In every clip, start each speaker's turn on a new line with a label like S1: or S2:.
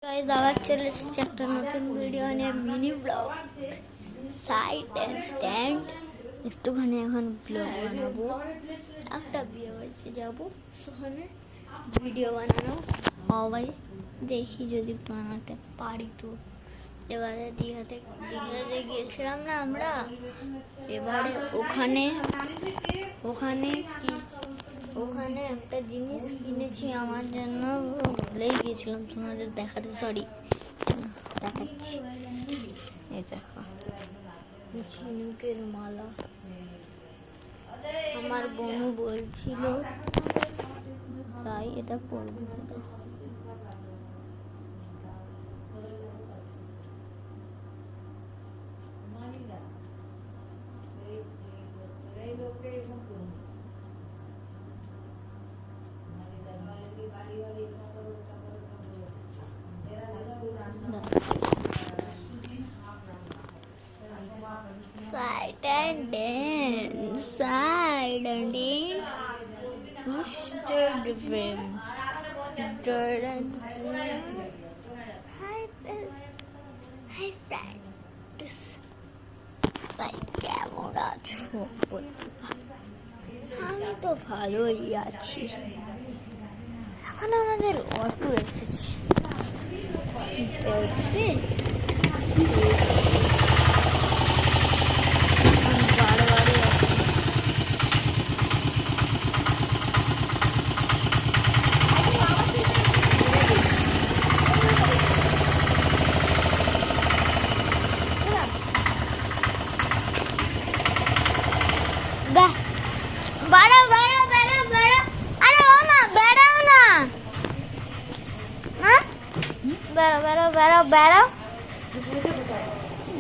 S1: Guys আবার চলে এসেছি একটা নতুন ভিডিও নিয়ে, mini blog side and stand. একটুখানি এখন ব্লগ বানাবো, একটা বিয়ে বাড়িতে যাবো, সেখানে ভিডিও বানানো সবাই দেখি যদি বানাতে পারি। তো এবারে দীঘাতে গিয়েছিলাম না আমরা, এবারে ওখানে একটা জিনিস কিনেছি আমার জন্য, ভুলেই গিয়েছিলাম তোমাদের দেখাতে, সরি দেখাচ্ছি। এই দেখো ঝিনুকের মালা, আমার বোনু বলছিল তাই এটা পরবো। Side and dance, side and dance. Mr. Devin, hi friends. ভাই কেমন আছো? আমি তো ভালোই আছি। এখন আমাদের অটো এসেছে, দেখবে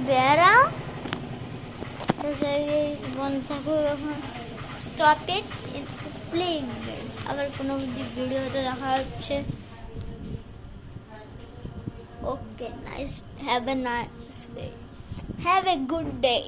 S1: বেড়াও। Stop it, it's playing. আবার কোনো ভিডিওতে দেখা হচ্ছে। Okay, nice, have a nice day, have a good day.